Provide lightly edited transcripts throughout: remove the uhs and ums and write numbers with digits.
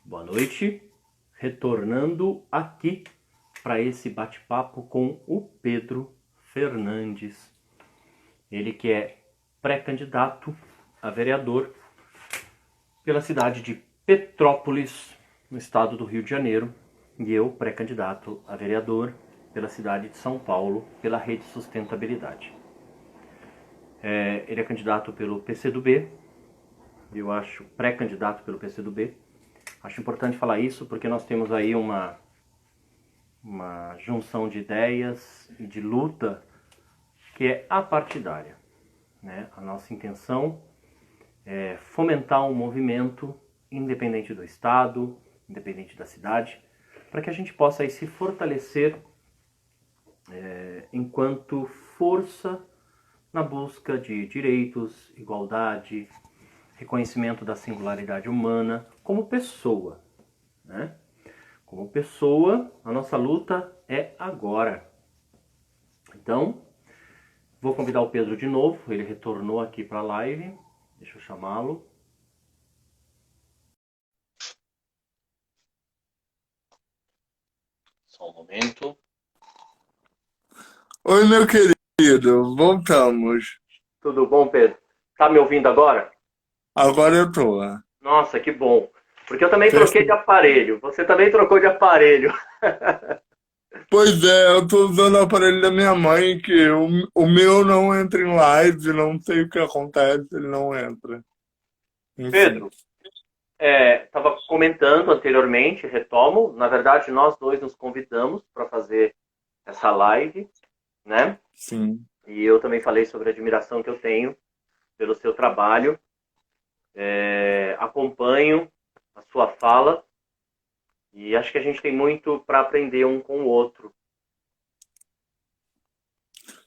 Boa noite, retornando aqui para esse bate-papo com o Pedro Fernandes. Ele que é pré-candidato a vereador pela cidade de Petrópolis, no estado do Rio de Janeiro, e eu pré-candidato a vereador pela cidade de São Paulo, pela Rede Sustentabilidade. Ele é candidato pelo PCdoB, eu acho pré-candidato pelo PCdoB. Acho importante falar isso porque nós temos aí uma junção de ideias e de luta que é apartidária, né? A nossa intenção é fomentar um movimento independente do estado, independente da cidade, para que a gente possa aí se fortalecer enquanto força na busca de direitos, igualdade, reconhecimento da singularidade humana como pessoa, né? Como pessoa, a nossa luta é agora. Então, vou convidar o Pedro de novo, ele retornou aqui para a live, deixa eu chamá-lo. Só um momento. Oi, meu querido, voltamos. Tudo bom, Pedro? Tá me ouvindo agora? Agora eu tô. Nossa, que bom. Porque eu também troquei de Perce- aparelho. Você também trocou de aparelho. Pois é, eu tô usando o aparelho da minha mãe, que o meu não entra em live, não sei o que acontece, ele não entra. Enfim. Pedro, estava comentando anteriormente, retomo. Na verdade, nós dois nos convidamos para fazer essa live, né? Sim. E eu também falei sobre a admiração que eu tenho pelo seu trabalho. Acompanho a sua fala e acho que a gente tem muito para aprender um com o outro.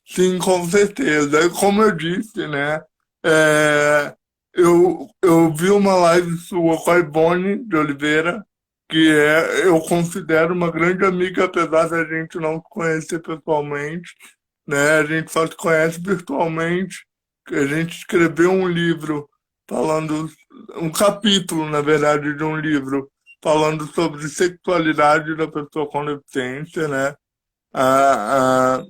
Sim, com certeza. Como eu disse, né? é, eu vi uma live sua com a Ivone de Oliveira, eu considero uma grande amiga, apesar da gente não se conhecer pessoalmente, né? A gente só se conhece virtualmente. A gente escreveu um livro falando, um capítulo, na verdade, de um livro falando sobre sexualidade da pessoa com deficiência, né? A,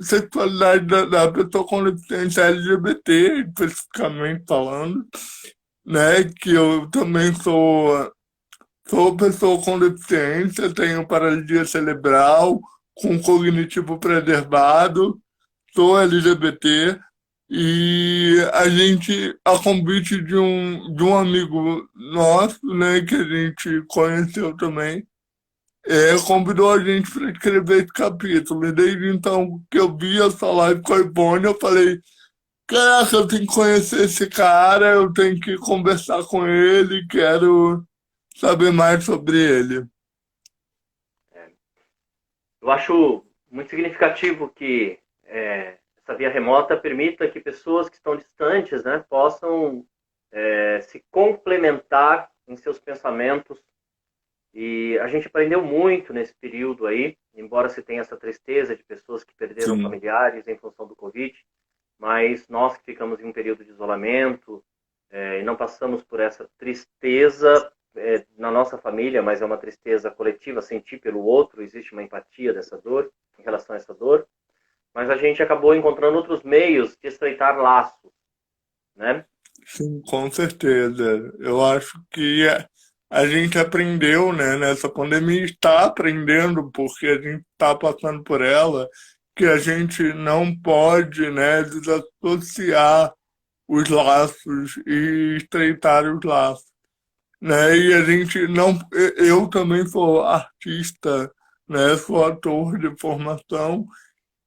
sexualidade da pessoa com deficiência LGBT, especificamente falando, né? Que eu também sou pessoa com deficiência, tenho paralisia cerebral, com cognitivo preservado, sou LGBT, e a gente, a convite de um amigo nosso, né, que a gente conheceu também, convidou a gente para escrever esse capítulo. E desde então que eu vi essa live com a Ivone, eu falei, caraca, eu tenho que conhecer esse cara, eu tenho que conversar com ele, quero saber mais sobre ele. Eu acho muito significativo que essa via remota permita que pessoas que estão distantes, né, possam se complementar em seus pensamentos. E a gente aprendeu muito nesse período aí, embora se tenha essa tristeza de pessoas que perderam Sim, familiares em função do Covid, mas nós que ficamos em um período de isolamento e não passamos por essa tristeza na nossa família, mas é uma tristeza coletiva, sentir pelo outro, existe uma empatia dessa dor, em relação a essa dor, mas a gente acabou encontrando outros meios de estreitar laços, né? sim, com certeza. Eu acho que a gente aprendeu, né, nessa pandemia, está aprendendo, porque a gente está passando por ela, que a gente não pode, né, desassociar os laços e estreitar os laços, né? E a gente não, eu também sou artista, né? Sou ator de formação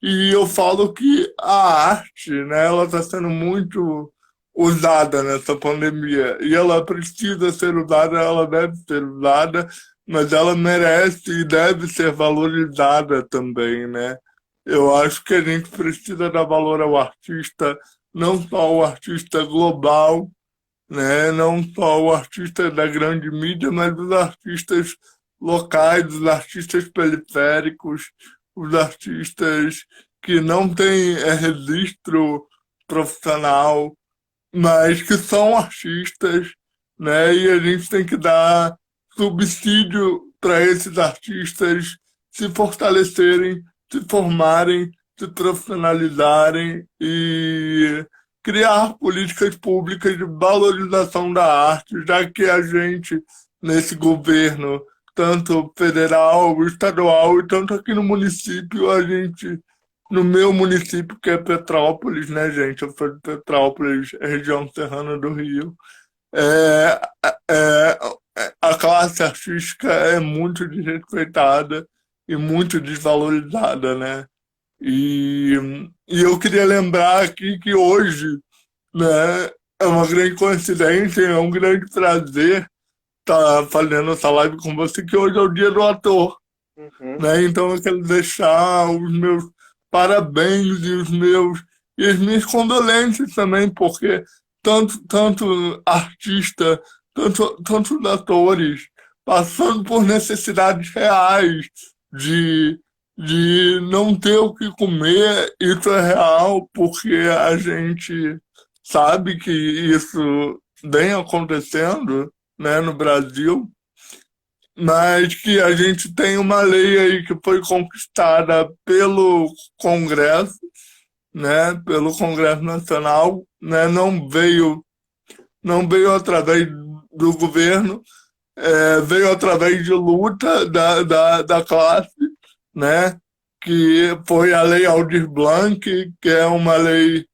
e eu falo que a arte, né? Ela está sendo muito usada nessa pandemia e ela precisa ser usada, ela deve ser usada, mas ela merece e deve ser valorizada também, né? Eu acho que a gente precisa dar valor ao artista, não só ao artista global, né? Não só o artista da grande mídia, mas os artistas locais, os artistas periféricos, os artistas que não têm registro profissional, mas que são artistas, né? E a gente tem que dar subsídio para esses artistas se fortalecerem, se formarem, se profissionalizarem e criar políticas públicas de valorização da arte, já que a gente, nesse governo, tanto federal, estadual e tanto aqui no município, a gente, no meu município, que é Petrópolis, né, gente? Eu sou de Petrópolis, região serrana do Rio. É, é, a classe artística é muito desrespeitada e muito desvalorizada, né? E, e eu queria lembrar aqui que hoje, né, é uma grande coincidência, é um grande prazer estar fazendo essa live com você, que hoje é o dia do ator, Uhum. né? Então eu quero deixar os meus parabéns e as minhas condolências também, porque tanto artista, tantos atores passando por necessidades reais de, de não ter o que comer, isso é real, porque a gente sabe que isso vem acontecendo, né, no Brasil, mas que a gente tem uma lei aí que foi conquistada pelo Congresso, né, pelo Congresso Nacional, né, não veio através do governo, veio através de luta da classe, né, que foi a Lei Aldir Blanc, que é uma lei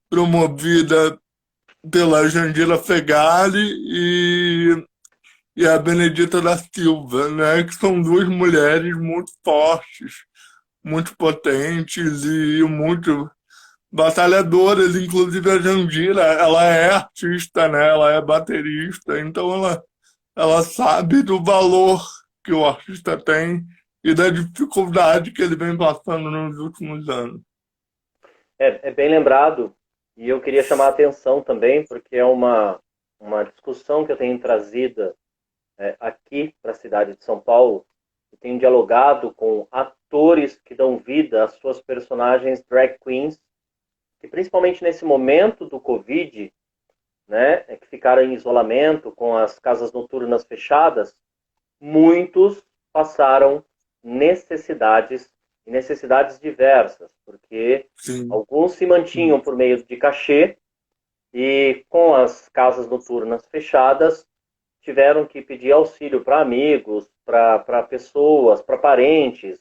promovida pela Jandira Fegali e a Benedita da Silva, né, que são duas mulheres muito fortes, muito potentes e muito batalhadoras. Inclusive a Jandira, ela é artista, né, ela é baterista, então ela sabe do valor que o artista tem e da dificuldade que ele vem passando nos últimos anos. É bem lembrado, e eu queria chamar a atenção também, porque é uma discussão que eu tenho trazida aqui para a cidade de São Paulo, e tenho dialogado com atores que dão vida às suas personagens drag queens, que principalmente nesse momento do Covid, né, que ficaram em isolamento com as casas noturnas fechadas, muitos passaram necessidades e necessidades diversas, porque Sim, alguns se mantinham por meio de cachê e com as casas noturnas fechadas tiveram que pedir auxílio para amigos, para pessoas, para parentes.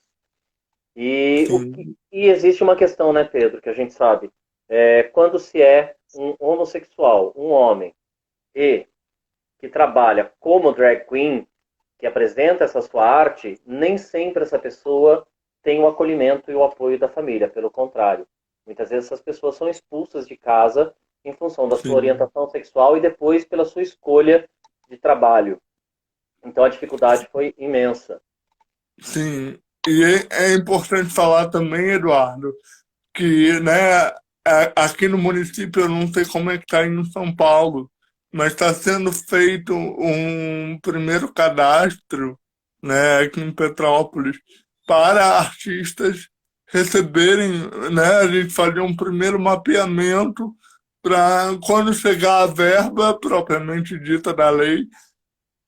sim, E existe uma questão, né, Pedro, que a gente sabe, quando se é um homossexual, um homem, e que trabalha como drag queen, que apresenta essa sua arte, nem sempre essa pessoa tem o acolhimento e o apoio da família. Pelo contrário, muitas vezes essas pessoas são expulsas de casa em função da sua sim, orientação sexual e depois pela sua escolha de trabalho. Então a dificuldade foi imensa. sim. E é importante falar também, Eduardo, que, né, aqui no município, eu não sei como é que está em São Paulo, mas está sendo feito um primeiro cadastro, né, aqui em Petrópolis, para artistas receberem, né, a gente fazer um primeiro mapeamento para, quando chegar a verba propriamente dita da lei,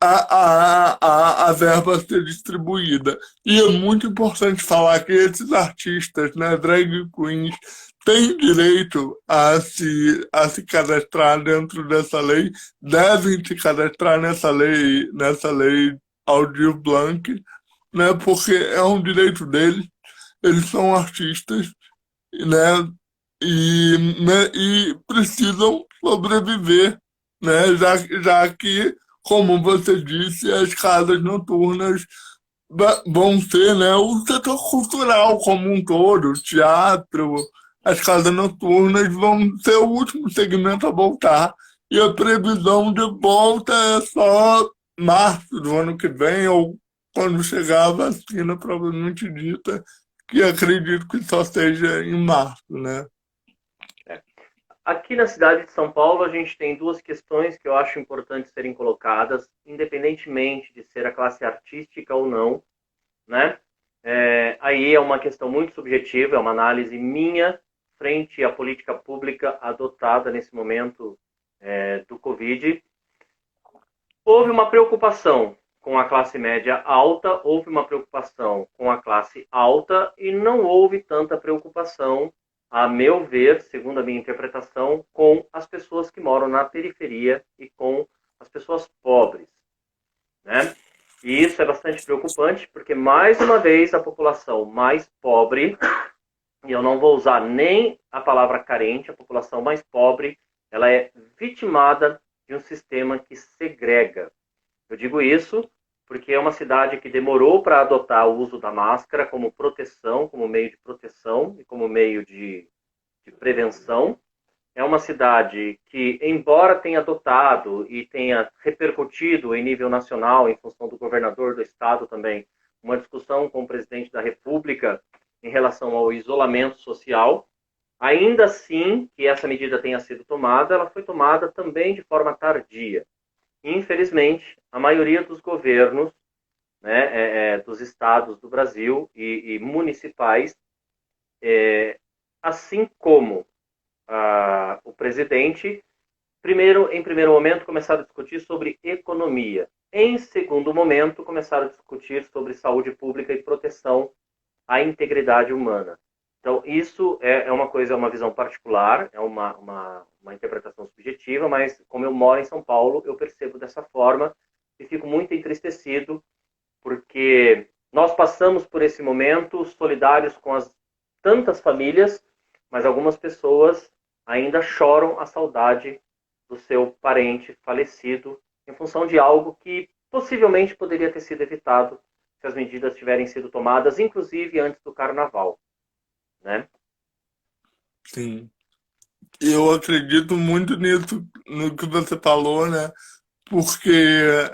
a verba ser distribuída. E é muito importante falar que esses artistas, né, drag queens, têm direito a se cadastrar dentro dessa lei, devem se cadastrar nessa lei Aldir Blanc, né, porque é um direito deles, eles são artistas, né, e precisam sobreviver, né? Já que, como você disse, as casas noturnas vão ser, né, o setor cultural como um todo, teatro, as casas noturnas vão ser o último segmento a voltar. E a previsão de volta é só março do ano que vem, ou quando chegar a vacina, provavelmente dita, que acredito que só seja em março, né? Aqui na cidade de São Paulo, a gente tem duas questões que eu acho importantes serem colocadas, independentemente de ser a classe artística ou não, né? Aí é uma questão muito subjetiva, é uma análise minha frente à política pública adotada nesse momento do Covid. Houve uma preocupação com a classe média alta, houve uma preocupação com a classe alta e não houve tanta preocupação, a meu ver, segundo a minha interpretação, com as pessoas que moram na periferia e com as pessoas pobres, né? E isso é bastante preocupante, porque, mais uma vez, a população mais pobre, e eu não vou usar nem a palavra carente, a população mais pobre, ela é vitimada de um sistema que segrega. Eu digo isso porque é uma cidade que demorou para adotar o uso da máscara como proteção, como meio de proteção e como meio de prevenção. É uma cidade que, embora tenha adotado e tenha repercutido em nível nacional, em função do governador do estado também, uma discussão com o presidente da República em relação ao isolamento social, ainda assim que essa medida tenha sido tomada, ela foi tomada também de forma tardia. Infelizmente, a maioria dos governos, né, dos estados do Brasil e municipais, assim como o presidente, em primeiro momento, começaram a discutir sobre economia. Em segundo momento, começaram a discutir sobre saúde pública e proteção à integridade humana. Então, isso é uma coisa, é uma visão particular, é uma interpretação subjetiva, mas como eu moro em São Paulo, eu percebo dessa forma e fico muito entristecido, porque nós passamos por esse momento solidários com as tantas famílias, mas algumas pessoas ainda choram a saudade do seu parente falecido em função de algo que possivelmente poderia ter sido evitado se as medidas tiverem sido tomadas, inclusive antes do carnaval, né? Sim. Eu acredito muito nisso, no que você falou, né? Porque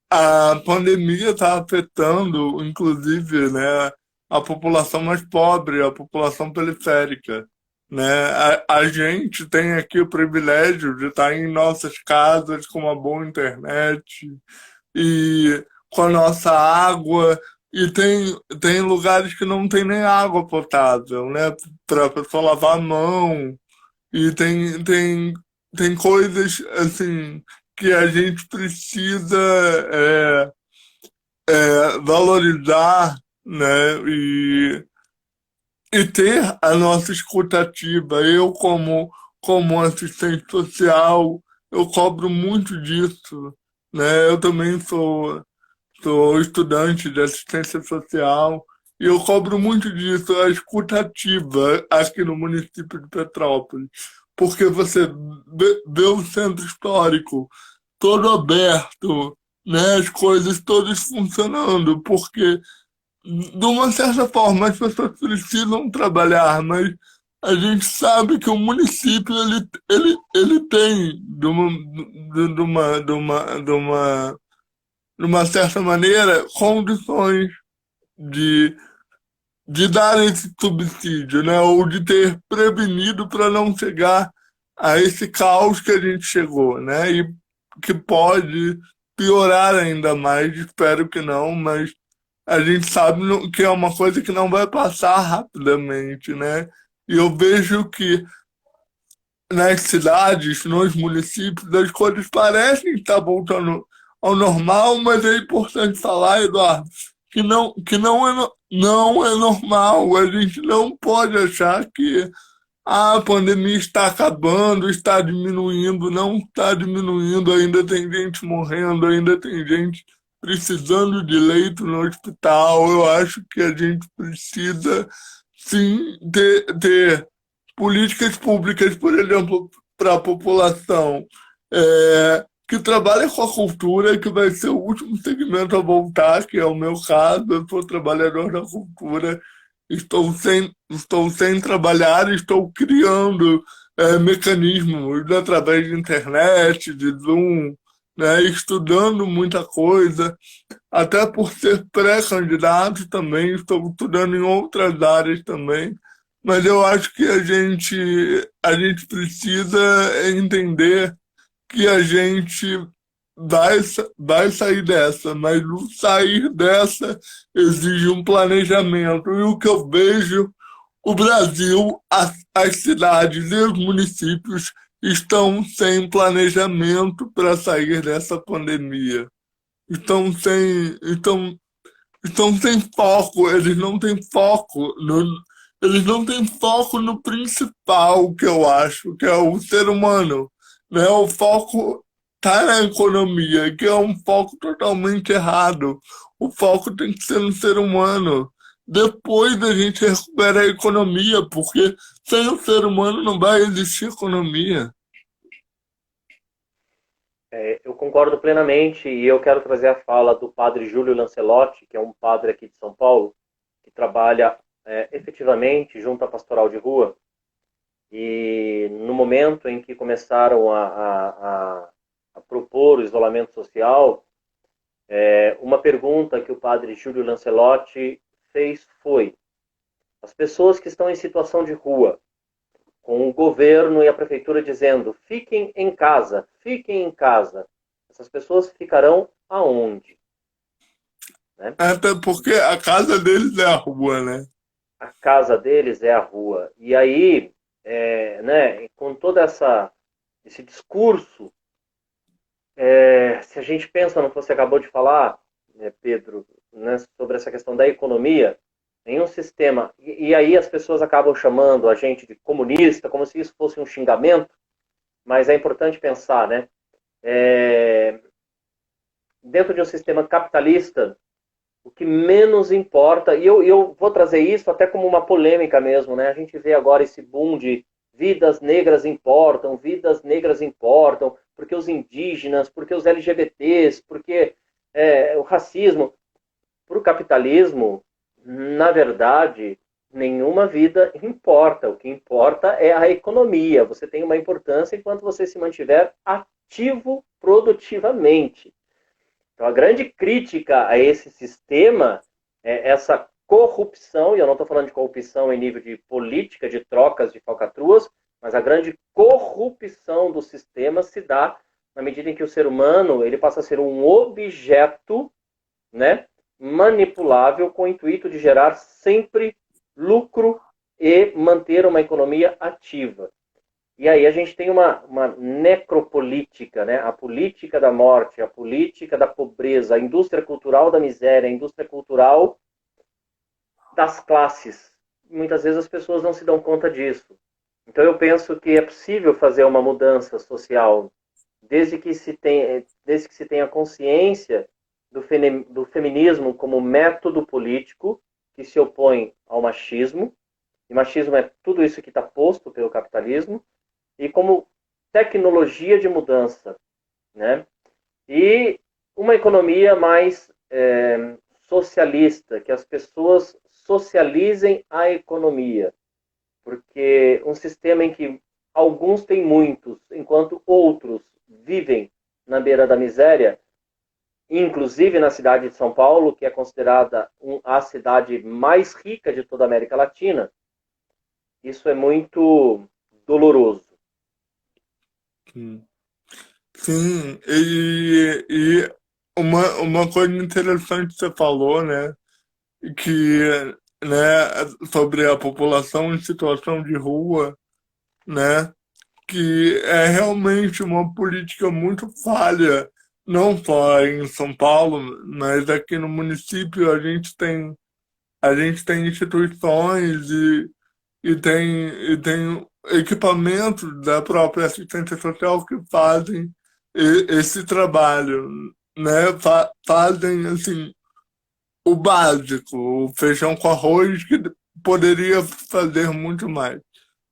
a pandemia está afetando, inclusive, né, a população mais pobre, a população periférica, né? A gente tem aqui o privilégio de estar em nossas casas com uma boa internet e com a nossa água, e tem lugares que não tem nem água potável, né? Para a pessoa lavar a mão, e tem coisas assim que a gente precisa valorizar, né? E ter a nossa escutativa. Eu, como assistente social, eu cobro muito disso, né? Eu também sou estudante de assistência social e eu cobro muito disso, a escutativa aqui no município de Petrópolis, porque você vê o centro histórico todo aberto, né, as coisas todas funcionando, porque de uma certa forma as pessoas precisam trabalhar, mas a gente sabe que o município ele tem de uma certa maneira condições de, de dar esse subsídio, né? Ou de ter prevenido para não chegar a esse caos que a gente chegou, né? E que pode piorar ainda mais, espero que não, mas a gente sabe que é uma coisa que não vai passar rapidamente, né? E eu vejo que nas cidades, nos municípios, as coisas parecem estar voltando ao normal, mas é importante falar, Eduardo, não é normal. A gente não pode achar que a pandemia está acabando, está diminuindo, não está diminuindo, ainda tem gente morrendo, ainda tem gente precisando de leito no hospital. Eu acho que a gente precisa, sim, ter políticas públicas, por exemplo, para a população que trabalha com a cultura, que vai ser o último segmento a voltar, que é o meu caso. Eu sou trabalhador da cultura, estou sem trabalhar, estou criando mecanismos através de internet, de Zoom, né, estudando muita coisa, até por ser pré-candidato também, estou estudando em outras áreas também, mas eu acho que a gente precisa entender que a gente vai sair dessa, mas o sair dessa exige um planejamento. E o que eu vejo, o Brasil, as cidades e os municípios estão sem planejamento para sair dessa pandemia. Estão sem foco, eles não têm foco no principal que eu acho, que é o ser humano, né? O foco tá na economia, que é um foco totalmente errado. O foco tem que ser no ser humano. Depois a gente recupera a economia, porque sem o ser humano não vai existir economia. Eu concordo plenamente e eu quero trazer a fala do padre Júlio Lancelotti, que é um padre aqui de São Paulo, que trabalha efetivamente junto à pastoral de rua. E no momento em que começaram a propor o isolamento social, uma pergunta que o padre Júlio Lancelotti fez foi: as pessoas que estão em situação de rua, com o governo e a prefeitura dizendo fiquem em casa, essas pessoas ficarão aonde? Né? Até porque a casa deles é a rua, né? A casa deles é a rua. E aí, né, com todo esse discurso, se a gente pensa no que você acabou de falar, Pedro, né, sobre essa questão da economia, nenhum sistema. E aí as pessoas acabam chamando a gente de comunista, como se isso fosse um xingamento, mas é importante pensar, né? Dentro de um sistema capitalista, o que menos importa, e eu vou trazer isso até como uma polêmica mesmo, né? A gente vê agora esse boom de vidas negras importam, porque os indígenas, porque os LGBTs, porque o racismo. Para o capitalismo, na verdade, nenhuma vida importa. O que importa é a economia. Você tem uma importância enquanto você se mantiver ativo produtivamente. Então, a grande crítica a esse sistema é essa corrupção, e eu não estou falando de corrupção em nível de política, de trocas de falcatruas, mas a grande corrupção do sistema se dá na medida em que o ser humano ele passa a ser um objeto, né, manipulável com o intuito de gerar sempre lucro e manter uma economia ativa. E aí a gente tem uma necropolítica, né? A política da morte, a política da pobreza, a indústria cultural da miséria, a indústria cultural das classes. Muitas vezes as pessoas não se dão conta disso. Então eu penso que é possível fazer uma mudança social desde que se tenha consciência do feminismo como método político que se opõe ao machismo. E machismo é tudo isso que está posto pelo capitalismo, e como tecnologia de mudança, né? E uma economia mais socialista, que as pessoas socializem a economia, porque um sistema em que alguns têm muitos, enquanto outros vivem na beira da miséria, inclusive na cidade de São Paulo, que é considerada a cidade mais rica de toda a América Latina, isso é muito doloroso. Sim, e uma coisa interessante que você falou, né? Que, né, sobre a população em situação de rua, né? Que é realmente uma política muito falha, não só em São Paulo, mas aqui no município a gente tem instituições e tem equipamentos da própria assistência social que fazem esse trabalho, né? Fazem assim o básico, o feijão com arroz que poderia fazer muito mais,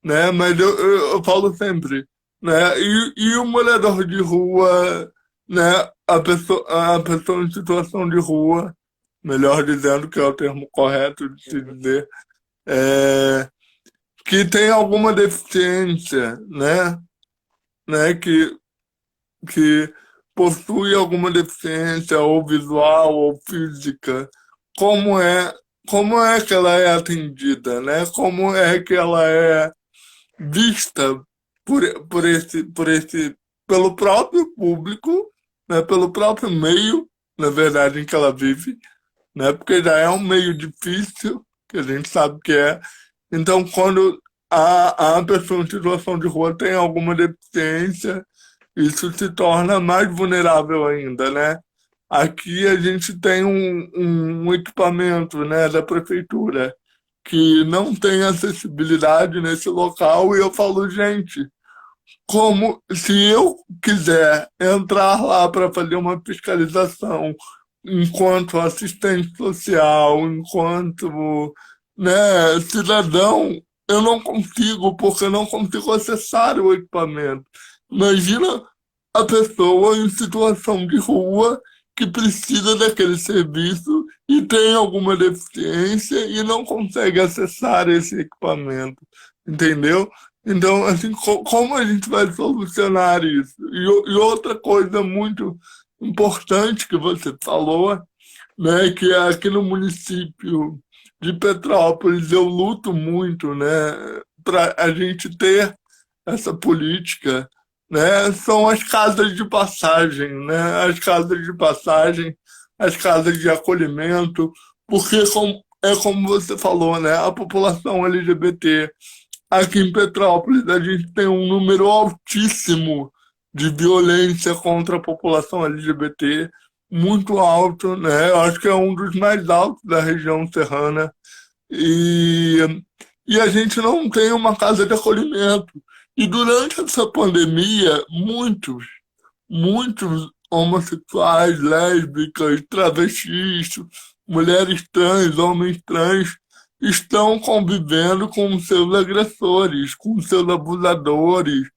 né? Mas eu falo sempre, né? E o morador de rua, né? A pessoa em situação de rua, melhor dizendo que é o termo correto de se dizer, é, que tem alguma deficiência, né? Que possui alguma deficiência ou visual ou física, como é, como é que ela é atendida, né? Como é que ela é vista pelo próprio público, né? Pelo próprio meio, na verdade, em que ela vive, né? Porque já é um meio difícil, que a gente sabe que é. Então, quando a pessoa em situação de rua tem alguma deficiência, isso se torna mais vulnerável ainda, né? Aqui a gente tem um equipamento, né, da prefeitura que não tem acessibilidade nesse local e eu falo, gente, como se eu quiser entrar lá para fazer uma fiscalização enquanto assistente social, enquanto, né, cidadão, eu não consigo, porque eu não consigo acessar o equipamento. Imagina a pessoa em situação de rua que precisa daquele serviço e tem alguma deficiência e não consegue acessar esse equipamento, entendeu? Então, assim, como a gente vai solucionar isso? E outra coisa muito importante que você falou, né, que é aqui no município de Petrópolis, eu luto muito, né, para a gente ter essa política, né, são as casas de passagem, né, as casas de passagem, as casas de acolhimento, porque é como você falou, né, a população LGBT aqui em Petrópolis a gente tem um número altíssimo de violência contra a população LGBT, muito alto, né? Eu acho que é um dos mais altos da região serrana. E, e a gente não tem uma casa de acolhimento. E durante essa pandemia, muitos homossexuais, lésbicas, travestis, mulheres trans, homens trans, estão convivendo com seus agressores, com seus abusadores,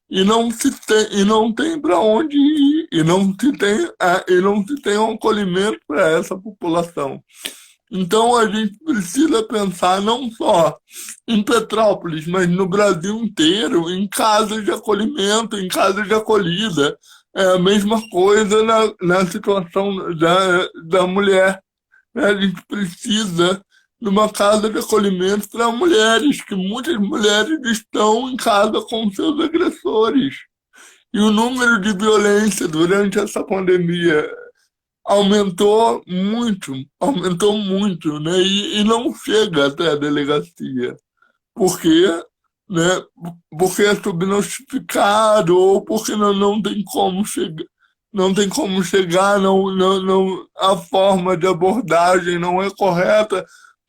e não tem para onde ir, e não se tem um acolhimento para essa população. Então a gente precisa pensar não só em Petrópolis, mas no Brasil inteiro, em casas de acolhimento, em casas de acolhida. É a mesma coisa na situação da mulher, né? A gente precisa de uma casa de acolhimento para mulheres, que muitas mulheres estão em casa com seus agressores. E o número de violência durante essa pandemia aumentou muito, né? E não chega até a delegacia. Por quê? Né? Porque é subnotificado ou porque não tem como chegar. Não tem como chegar, a forma de abordagem não é correta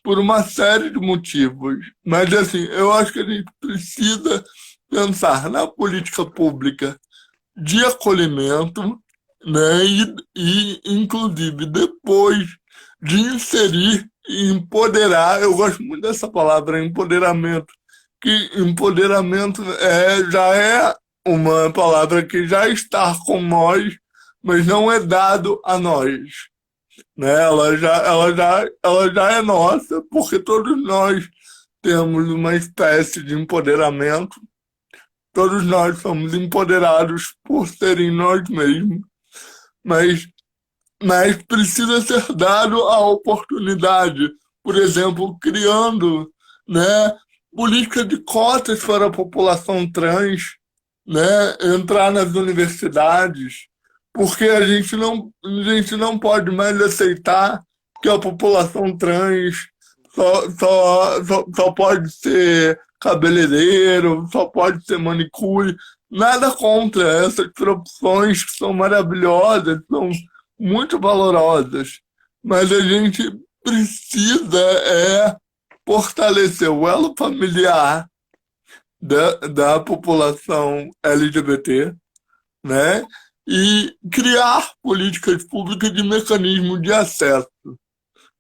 por uma série de motivos. Mas, assim, eu acho que a gente precisa pensar na política pública de acolhimento, né? Inclusive, depois de inserir e empoderar, eu gosto muito dessa palavra, empoderamento, que empoderamento já é uma palavra que já está com nós, mas não é dado a nós, né? Ela já é nossa, porque todos nós temos uma espécie de empoderamento, todos nós somos empoderados por serem nós mesmos, mas, mas precisa ser dado a oportunidade, por exemplo, criando, né, política de cotas para a população trans, né, entrar nas universidades, porque a gente não pode mais aceitar que a população trans só pode ser cabeleireiro, só pode ser manicure. Nada contra essas profissões que são maravilhosas, são muito valorosas, mas a gente precisa fortalecer o elo familiar da população LGBT, né? E criar políticas públicas de mecanismo de acesso,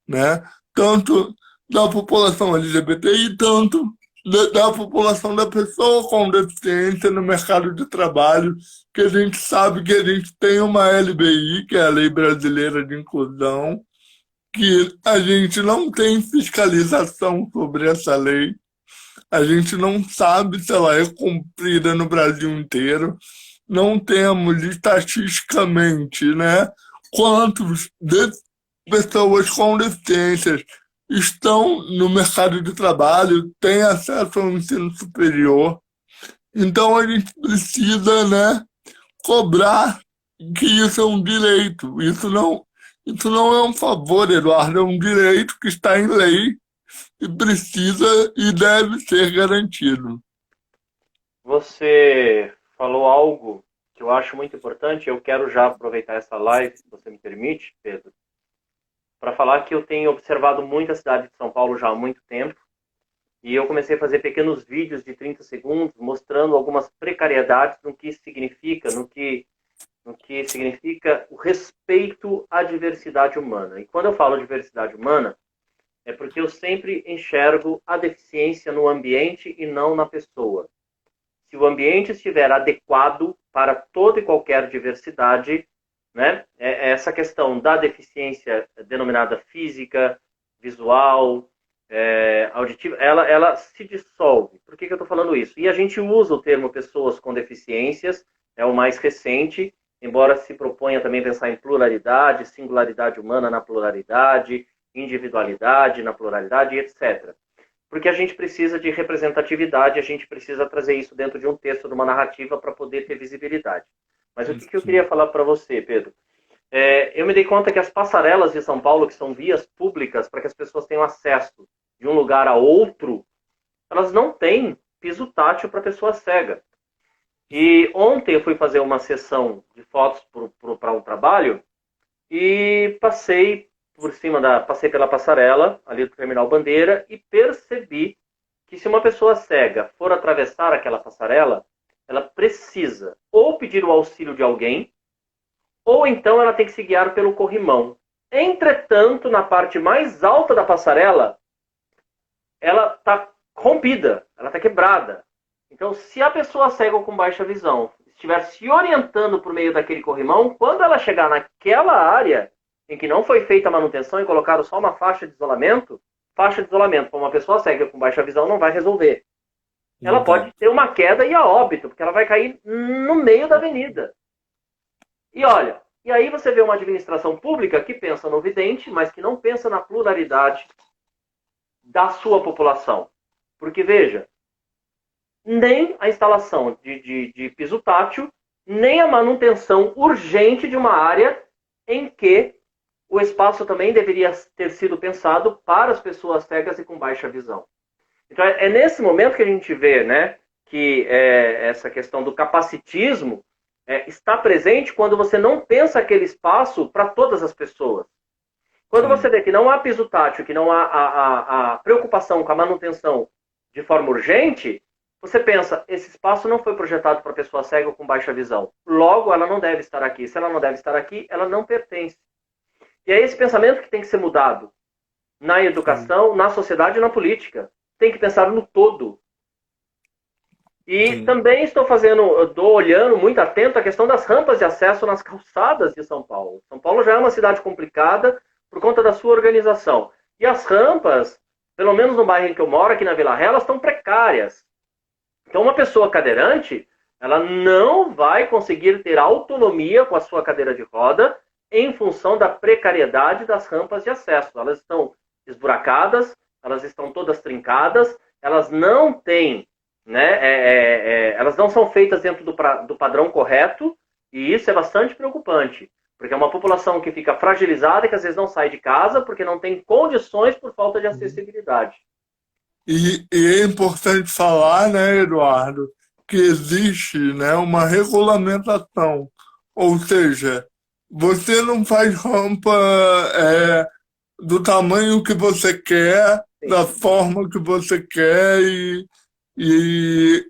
né? Tanto da população LGBT e tanto da população da pessoa com deficiência no mercado de trabalho, que a gente sabe que a gente tem uma LBI, que é a Lei Brasileira de Inclusão, que a gente não tem fiscalização sobre essa lei, a gente não sabe se ela é cumprida no Brasil inteiro, não temos estatisticamente, né, quantos pessoas com deficiências estão no mercado de trabalho, têm acesso ao ensino superior. Então a gente precisa, né, cobrar que isso é um direito. Isso não é um favor, Eduardo, é um direito que está em lei, e precisa e deve ser garantido. Você falou algo que eu acho muito importante. Eu quero já aproveitar essa live, se você me permite, Pedro, para falar que eu tenho observado muito a cidade de São Paulo já há muito tempo. E eu comecei a fazer pequenos vídeos de 30 segundos mostrando algumas precariedades no que significa, no que significa o respeito à diversidade humana. E quando eu falo diversidade humana, é porque eu sempre enxergo a deficiência no ambiente e não na pessoa. Se o ambiente estiver adequado para toda e qualquer diversidade, né, essa questão da deficiência denominada física, visual, auditiva, ela se dissolve. Por que eu estou falando isso? E a gente usa o termo pessoas com deficiências, é o mais recente, embora se proponha também pensar em pluralidade, singularidade humana na pluralidade, individualidade na pluralidade, etc. Porque a gente precisa de representatividade, a gente precisa trazer isso dentro de um texto, de uma narrativa, para poder ter visibilidade. Mas o que eu queria falar para você, Pedro? Eu me dei conta que as passarelas de São Paulo, que são vias públicas para que as pessoas tenham acesso de um lugar a outro, elas não têm piso tátil para pessoa cega. E ontem eu fui fazer uma sessão de fotos para um trabalho e passei passei pela passarela ali do Terminal Bandeira e percebi que se uma pessoa cega for atravessar aquela passarela, ela precisa ou pedir o auxílio de alguém, ou então ela tem que se guiar pelo corrimão. Entretanto, na parte mais alta da passarela, ela está rompida, ela está quebrada. Então, se a pessoa cega ou com baixa visão estiver se orientando por meio daquele corrimão, quando ela chegar naquela área em que não foi feita a manutenção e colocado só uma faixa de isolamento para uma pessoa cega com baixa visão não vai resolver. Ela pode ter uma queda e a óbito, porque ela vai cair no meio da avenida. E olha, e aí você vê uma administração pública que pensa no vidente, mas que não pensa na pluralidade da sua população. Porque, veja, nem a instalação de piso tátil, nem a manutenção urgente de uma área em que o espaço também deveria ter sido pensado para as pessoas cegas e com baixa visão. Então, é nesse momento que a gente vê, né, que essa questão do capacitismo está presente quando você não pensa aquele espaço para todas as pessoas. Quando você vê que não há piso tátil, que não há a preocupação com a manutenção de forma urgente, você pensa, esse espaço não foi projetado para pessoa cega ou com baixa visão. Logo, ela não deve estar aqui. Se ela não deve estar aqui, ela não pertence. E é esse pensamento que tem que ser mudado na educação, na sociedade e na política. Tem que pensar no todo. E também estou olhando muito atento à questão das rampas de acesso nas calçadas de São Paulo. São Paulo já é uma cidade complicada por conta da sua organização. E as rampas, pelo menos no bairro em que eu moro, aqui na Vila Ré, elas estão precárias. Então, uma pessoa cadeirante, ela não vai conseguir ter autonomia com a sua cadeira de roda em função da precariedade das rampas de acesso. Elas estão esburacadas, elas estão todas trincadas, elas não têm, né, elas não são feitas dentro do padrão correto, e isso é bastante preocupante, porque é uma população que fica fragilizada e que às vezes não sai de casa porque não tem condições por falta de acessibilidade. E é importante falar, né, Eduardo, que existe, né, uma regulamentação, ou seja, você não faz rampa do tamanho que você quer, sim, da forma que você quer e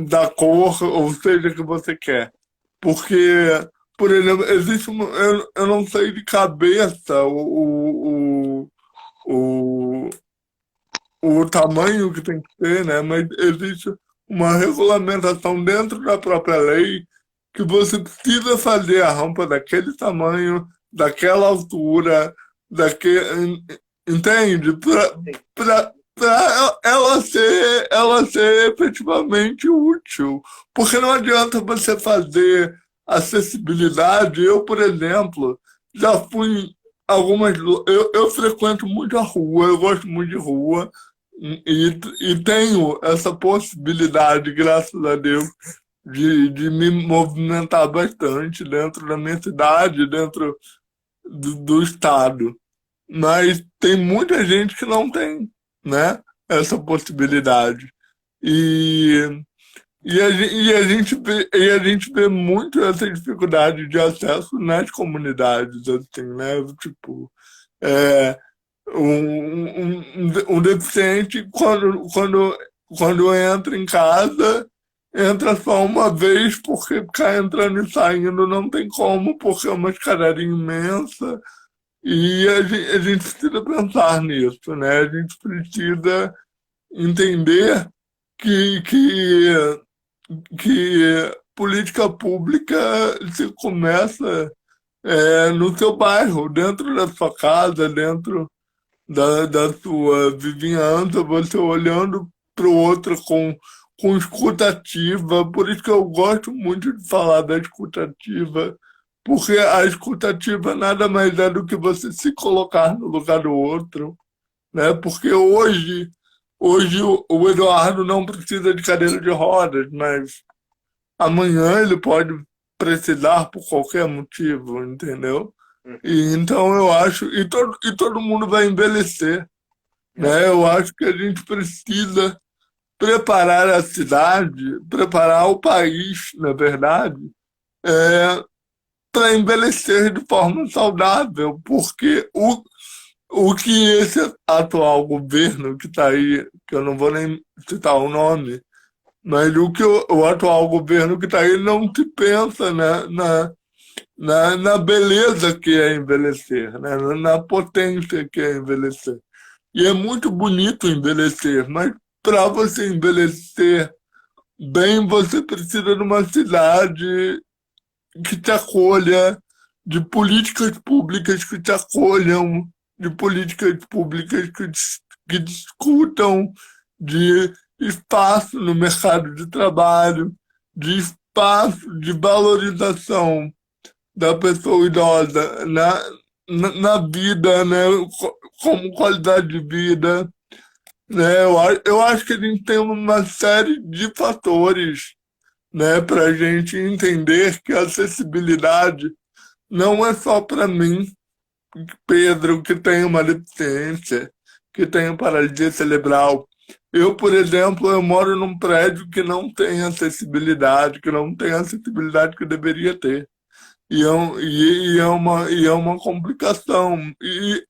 da cor, ou seja, que você quer. Porque, por exemplo, existe eu não sei de cabeça o tamanho que tem que ter, né? Mas existe uma regulamentação dentro da própria lei que você precisa fazer a rampa daquele tamanho, daquela altura, entende? Para ela ser efetivamente útil. Porque não adianta você fazer acessibilidade. Eu, por exemplo, já fui algumas. Eu frequento muito a rua, eu gosto muito de rua, e tenho essa possibilidade, graças a Deus, de me movimentar bastante dentro da minha cidade, dentro do estado. Mas tem muita gente que não tem. né, essa possibilidade. E, e a gente vê muito essa dificuldade de acesso nas comunidades, assim, né? Tipo, é, um deficiente, quando entra em casa, entra só uma vez, porque ficar entrando e saindo não tem como, porque é uma escadaria imensa. E a gente precisa pensar nisso, né? A gente precisa entender que, que, que política pública se começa no seu bairro, dentro da sua casa, dentro da sua vizinhança, você olhando para o outro com escuta ativa. Por isso que eu gosto muito de falar da escuta ativa, porque a escuta ativa nada mais é do que você se colocar no lugar do outro, né? Porque hoje o Eduardo não precisa de cadeira de rodas, mas amanhã ele pode precisar por qualquer motivo, entendeu? E então eu acho, e todo mundo vai envelhecer, né? Eu acho que a gente precisa preparar a cidade, preparar o país, na verdade, para envelhecer de forma saudável, porque o que esse atual governo que está aí, que eu não vou nem citar o nome, mas o que o atual governo que está aí não se pensa na beleza que é envelhecer, né? Na potência que é envelhecer. E é muito bonito envelhecer, mas para você envelhecer bem, você precisa de uma cidade que te acolha, de políticas públicas que te acolham, de políticas públicas que discutam de espaço no mercado de trabalho, de espaço de valorização da pessoa idosa na vida, né, como qualidade de vida, né? Eu acho que a gente tem uma série de fatores, né, para a gente entender que a acessibilidade não é só para mim, Pedro, que tem uma deficiência, que tem paralisia cerebral. Eu, por exemplo, eu moro num prédio que não tem acessibilidade, que não tem a acessibilidade que deveria ter. E é uma complicação. E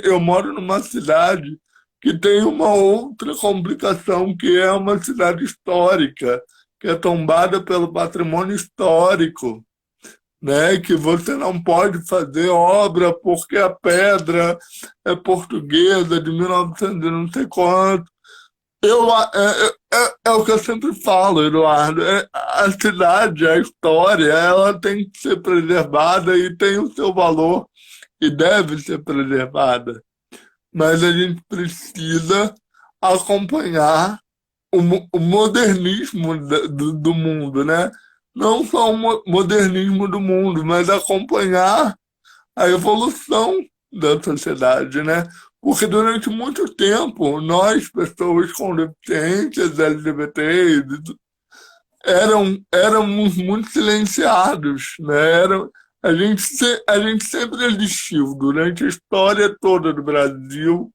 eu moro numa cidade que tem uma outra complicação, que é uma cidade histórica, que é tombada pelo patrimônio histórico, né? Que você não pode fazer obra porque a pedra é portuguesa de 1900 e não sei quanto. É o que eu sempre falo, Eduardo. A cidade, a história, ela tem que ser preservada e tem o seu valor e deve ser preservada. Mas a gente precisa acompanhar o modernismo do mundo, né? Não só o modernismo do mundo, mas acompanhar a evolução da sociedade, né? Porque durante muito tempo, nós, pessoas com deficiências LGBTs, éramos muito silenciados, né? A gente sempre existiu, durante a história toda do Brasil,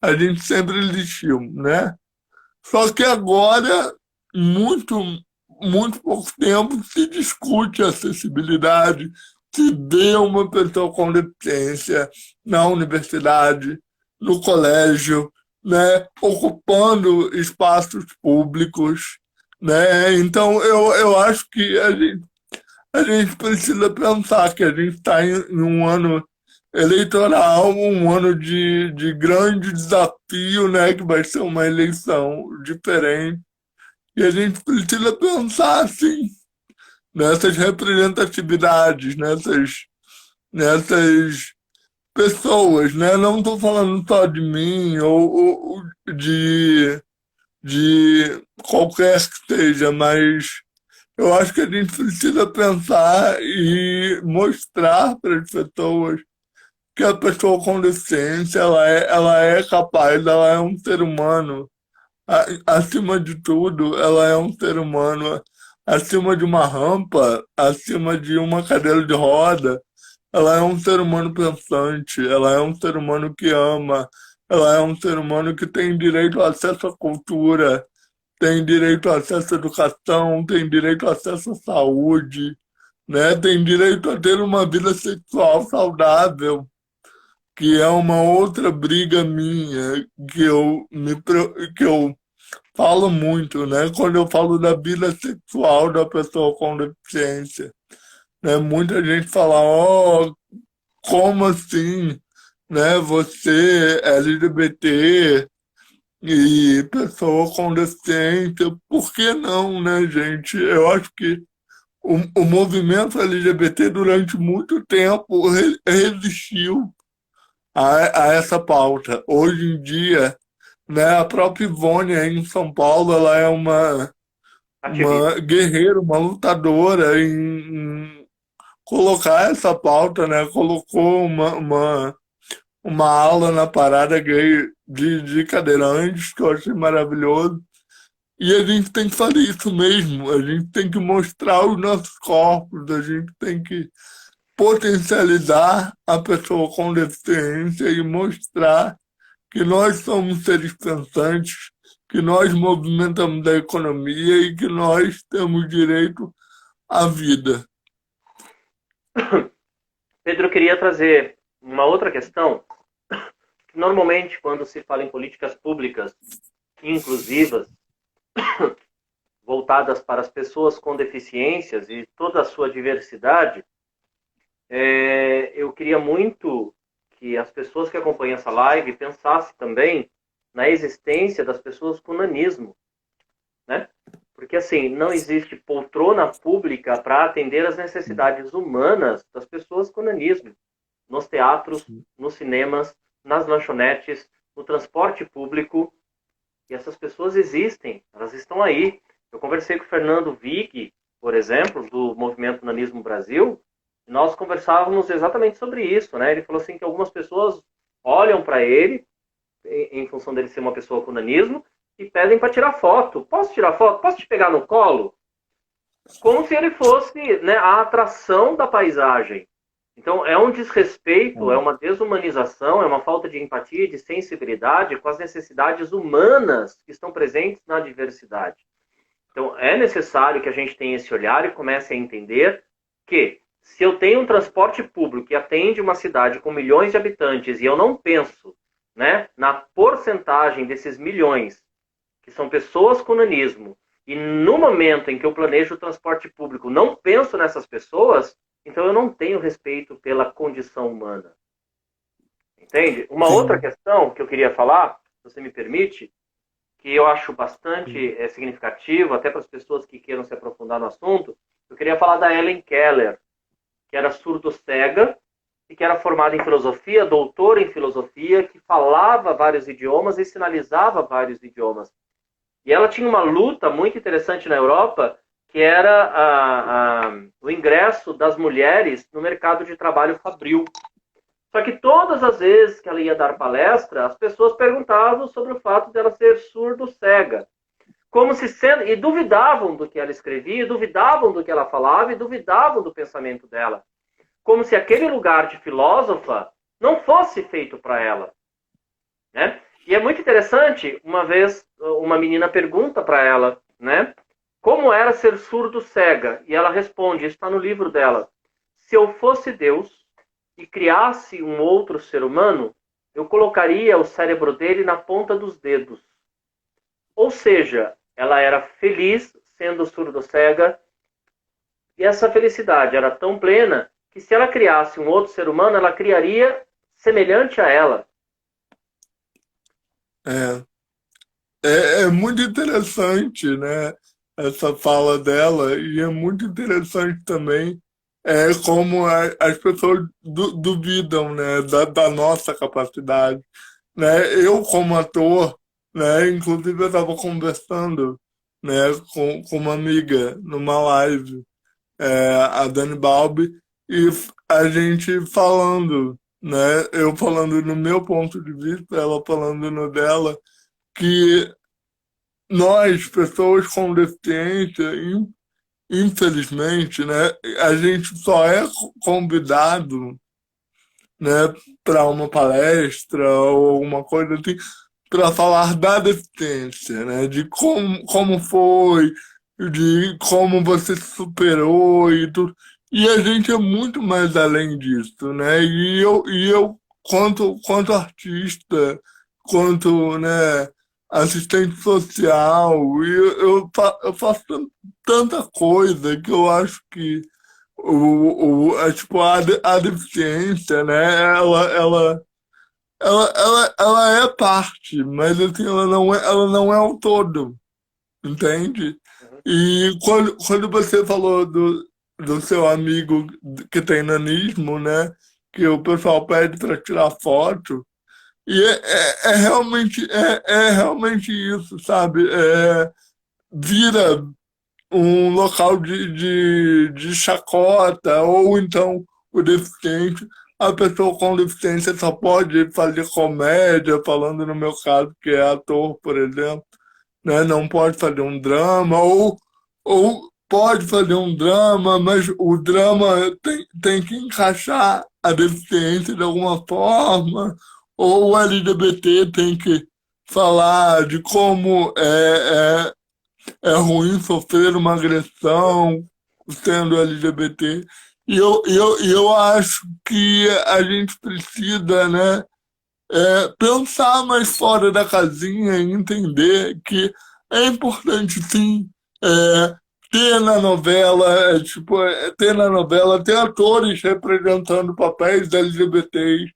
a gente sempre existiu, né? Só que agora, muito, muito pouco tempo, se discute a acessibilidade, se vê uma pessoa com deficiência na universidade, no colégio, né, ocupando espaços públicos, né? Então, eu acho que a gente precisa pensar que a gente está em um ano eleitoral, um ano de grande desafio, né, que vai ser uma eleição diferente. E a gente precisa pensar, assim, nessas representatividades, nessas pessoas, né? Não estou falando só de mim ou de qualquer que seja, mas eu acho que a gente precisa pensar e mostrar para as pessoas que a pessoa com deficiência ela é capaz, ela é um ser humano. Acima de tudo, ela é um ser humano. Acima de uma rampa, acima de uma cadeira de roda, ela é um ser humano pensante, ela é um ser humano que ama, ela é um ser humano que tem direito ao acesso à cultura, tem direito ao acesso à educação, tem direito ao acesso à saúde, né? Tem direito a ter uma vida sexual saudável, que é uma outra briga minha, que eu falo muito, né? Quando eu falo da vida sexual da pessoa com deficiência, né? Muita gente fala, oh, como assim, né? Você é LGBT e pessoa com deficiência, por que não, né, gente? Eu acho que o movimento LGBT durante muito tempo resistiu a essa pauta. Hoje em dia, né, a própria Ivone aí em São Paulo, ela é Ativista. uma guerreira, uma lutadora em colocar essa pauta, né? Colocou uma aula na parada gay de cadeirantes, que eu achei maravilhoso. E a gente tem que fazer isso mesmo, a gente tem que mostrar os nossos corpos, a gente tem que potencializar a pessoa com deficiência e mostrar que nós somos seres pensantes, que nós movimentamos a economia e que nós temos direito à vida. Pedro, eu queria trazer uma outra questão. Normalmente, quando se fala em políticas públicas inclusivas, voltadas para as pessoas com deficiências e toda a sua diversidade, eu queria muito que as pessoas que acompanham essa live pensassem também na existência das pessoas com nanismo, né? Porque, assim, não existe poltrona pública para atender as necessidades humanas das pessoas com nanismo. Nos teatros, nos cinemas, nas lanchonetes, no transporte público. E essas pessoas existem, elas estão aí. Eu conversei com o Fernando Vig, por exemplo, do Movimento Nanismo Brasil, e nós conversávamos exatamente sobre isso, né? Ele falou assim que algumas pessoas olham para ele, em função dele ser uma pessoa com nanismo, e pedem para tirar foto. Posso tirar foto? Posso te pegar no colo? Como se ele fosse, né, a atração da paisagem. Então, é um desrespeito, é uma desumanização, é uma falta de empatia, de sensibilidade com as necessidades humanas que estão presentes na diversidade. Então, é necessário que a gente tenha esse olhar e comece a entender que, se eu tenho um transporte público que atende uma cidade com milhões de habitantes e eu não penso, né, na porcentagem desses milhões, que são pessoas com nanismo, e no momento em que eu planejo o transporte público não penso nessas pessoas, então eu não tenho respeito pela condição humana. Entende? Uma outra Sim. questão que eu queria falar, se você me permite, que eu acho bastante significativo, até para as pessoas que queiram se aprofundar no assunto, eu queria falar da Helen Keller, que era surdo-cega e que era formada em filosofia, doutora em filosofia, que falava vários idiomas e sinalizava vários idiomas. E ela tinha uma luta muito interessante na Europa, que era o ingresso das mulheres no mercado de trabalho fabril. Só que todas as vezes que ela ia dar palestra, as pessoas perguntavam sobre o fato dela ser surdo-cega. Como se sendo, e duvidavam do que ela escrevia, duvidavam do que ela falava e duvidavam do pensamento dela. Como se aquele lugar de filósofa não fosse feito para ela. Né? E é muito interessante, uma vez uma menina pergunta para ela, né, como era ser surdo-cega? E ela responde, isso está no livro dela, se eu fosse Deus e criasse um outro ser humano, eu colocaria o cérebro dele na ponta dos dedos. Ou seja, ela era feliz sendo surdo-cega e essa felicidade era tão plena que se ela criasse um outro ser humano, ela criaria semelhante a ela. É, é muito interessante, né, essa fala dela, e é muito interessante também como as pessoas duvidam, né, da nossa capacidade. Né? Eu, como ator, né, inclusive eu estava conversando, né, com uma amiga numa live, a Dani Balbi, e a gente falando, né, eu falando no meu ponto de vista, ela falando no dela, que nós, pessoas com deficiência, infelizmente, né, a gente só é convidado né, para uma palestra ou alguma coisa assim, para falar da deficiência, né, de como foi, de como você se superou e tudo. E a gente é muito mais além disso, né? E eu quanto artista, quanto, né, assistente social, eu faço tanta coisa que eu acho que tipo, a deficiência, né? Ela é parte, mas assim, ela não é o todo, entende? Uhum. E quando você falou do seu amigo que tem nanismo, né? Que o pessoal pede para tirar foto, e é realmente isso, sabe? Vira um local de chacota, ou então o deficiente, a pessoa com deficiência só pode fazer comédia, falando no meu caso, que é ator, por exemplo, né? Não pode fazer um drama, ou pode fazer um drama, mas o drama tem que encaixar a deficiência de alguma forma, ou o LGBT tem que falar de como é ruim sofrer uma agressão sendo LGBT. E eu acho que a gente precisa, né, pensar mais fora da casinha e entender que é importante, sim, é, ter na novela, tipo, ter na novela, ter atores representando papéis LGBTs,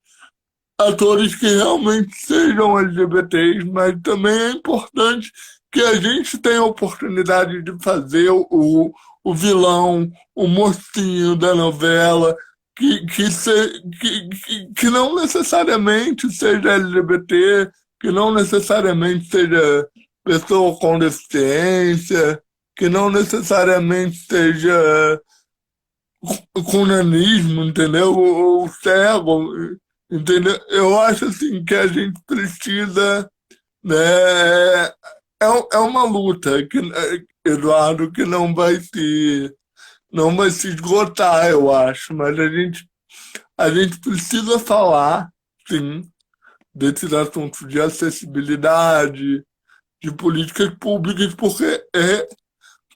atores que realmente sejam LGBTs, mas também é importante que a gente tenha a oportunidade de fazer o vilão, o mocinho da novela, que não necessariamente seja LGBT, que não necessariamente seja pessoa com deficiência, que não necessariamente seja com nanismo, entendeu? Ou cego, entendeu? Eu acho assim que a gente precisa, né? É uma luta que, Eduardo, que não vai se esgotar, eu acho, mas a gente precisa falar, sim, desses assuntos de acessibilidade, de políticas públicas, porque é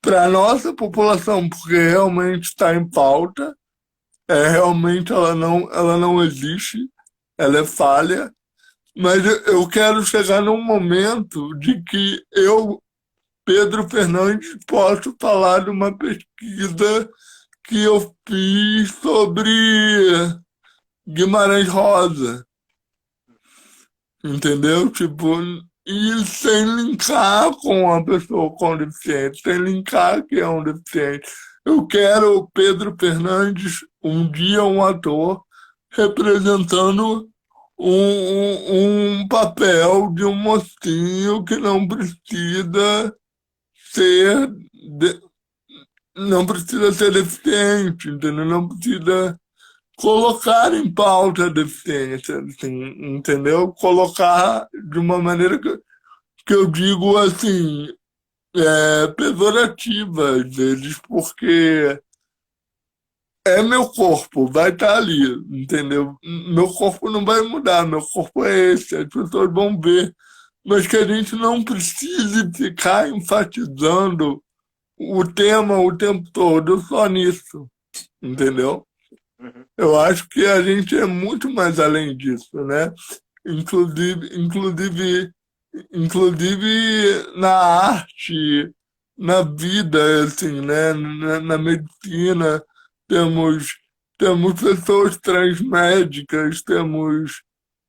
para a nossa população, porque realmente está em pauta, realmente ela não existe, ela é falha, mas eu quero chegar num momento de que eu, Pedro Fernandes, posso falar de uma pesquisa que eu fiz sobre Guimarães Rosa, entendeu? Tipo, e sem linkar com a pessoa com deficiência, sem linkar que é um deficiente. Eu quero o Pedro Fernandes, um dia um ator, representando um papel de um mocinho que não precisa ser de- não precisa ser deficiente, entendeu? Não precisa colocar em pauta a deficiência, assim, entendeu? Colocar de uma maneira que eu digo assim, pejorativa às vezes, porque é meu corpo, vai estar ali, entendeu? Meu corpo não vai mudar, meu corpo é esse, as pessoas vão ver, mas que a gente não precise ficar enfatizando o tema o tempo todo só nisso, entendeu? Uhum. Eu acho que a gente é muito mais além disso, né? Inclusive, inclusive na arte, na vida, assim, né? Na medicina, temos, temos pessoas transmédicas, temos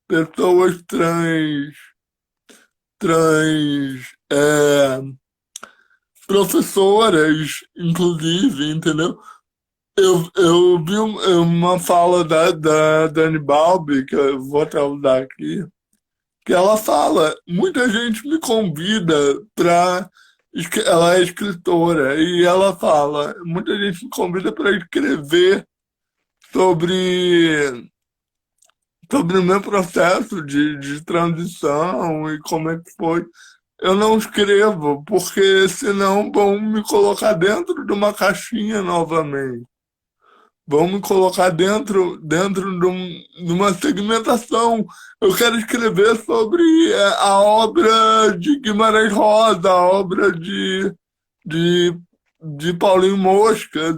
pessoas trans, professoras, inclusive, entendeu? Eu vi uma fala da Dani Balbi, que eu vou até usar aqui, que ela fala, muita gente me convida para. Ela é escritora, e ela fala, muita gente me convida para escrever sobre, sobre o meu processo de transição e como é que foi. Eu não escrevo, porque senão vão me colocar dentro de uma caixinha novamente. Vamos colocar de uma segmentação. Eu quero escrever sobre a obra de Guimarães Rosa, a obra de, de Paulinho Mosca,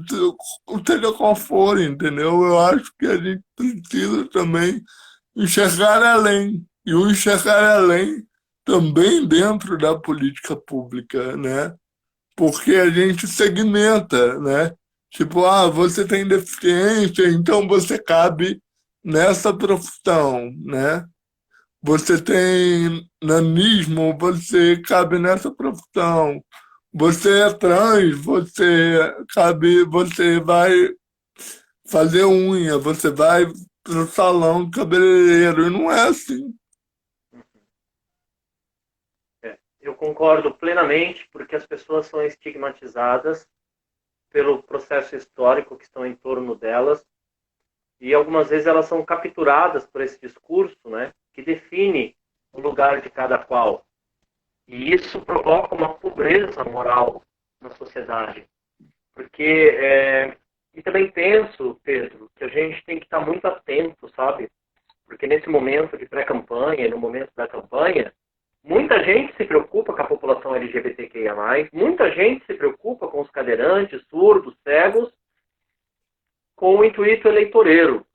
seja qual for, entendeu? Eu acho que a gente precisa também enxergar além. E o enxergar além também dentro da política pública, né? Porque a gente segmenta, né? Tipo, você tem deficiência, então você cabe nessa profissão, né? Você tem nanismo, você cabe nessa profissão. Você é trans, você vai fazer unha, você vai pro salão cabeleireiro, e não é assim. Eu concordo plenamente, porque as pessoas são estigmatizadas pelo processo histórico que estão em torno delas, e algumas vezes elas são capturadas por esse discurso, né, que define o lugar de cada qual. E isso provoca uma pobreza moral na sociedade. Porque, e também penso, Pedro, que a gente tem que estar muito atento, sabe? Porque nesse momento de pré-campanha, no momento da campanha, muita gente se preocupa com a população LGBTQIA+, muita gente se preocupa com os cadeirantes, surdos, cegos, com o intuito eleitoreiro.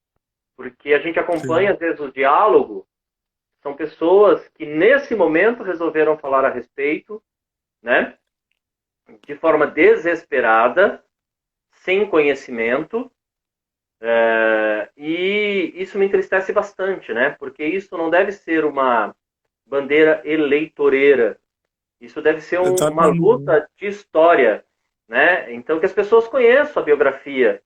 Porque a gente acompanha, Sim. às vezes, o diálogo, são pessoas que, nesse momento, resolveram falar a respeito, né? De forma desesperada, sem conhecimento, e isso me entristece bastante, né? Porque isso não deve ser uma bandeira eleitoreira, isso deve ser uma Exatamente. luta de história, né? Então, que as pessoas conheçam a biografia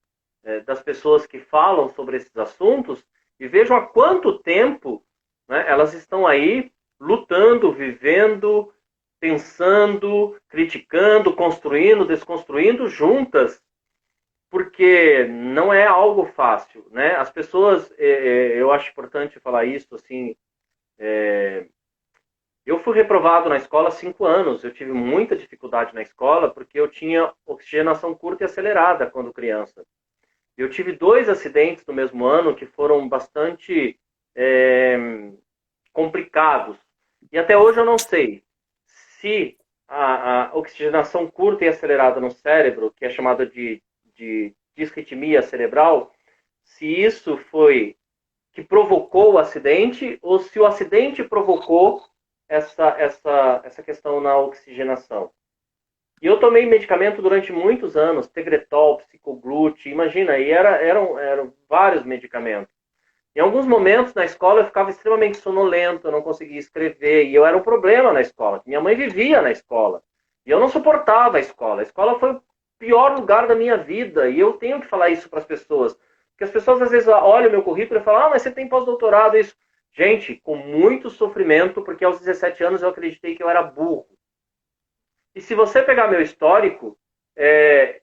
das pessoas que falam sobre esses assuntos e vejam há quanto tempo, né, elas estão aí lutando, vivendo, pensando, criticando, construindo, desconstruindo juntas, porque não é algo fácil, né? As pessoas, eu acho importante falar isso, assim, eu fui reprovado na escola há 5 anos, eu tive muita dificuldade na escola porque eu tinha oxigenação curta e acelerada quando criança. Eu tive 2 acidentes no mesmo ano que foram bastante é, complicados. E até hoje eu não sei se a oxigenação curta e acelerada no cérebro, que é chamada de disritmia cerebral, se isso foi que provocou o acidente ou se o acidente provocou essa questão na oxigenação. E eu tomei medicamento durante muitos anos, Tegretol, Psicoglut, imagina, e eram vários medicamentos. Em alguns momentos na escola eu ficava extremamente sonolento, eu não conseguia escrever, e eu era um problema na escola. Minha mãe vivia na escola, e eu não suportava a escola. A escola foi o pior lugar da minha vida, e eu tenho que falar isso para as pessoas. Porque as pessoas às vezes olham o meu currículo e falam, mas você tem pós-doutorado, isso. Gente, com muito sofrimento, porque aos 17 anos eu acreditei que eu era burro. E se você pegar meu histórico,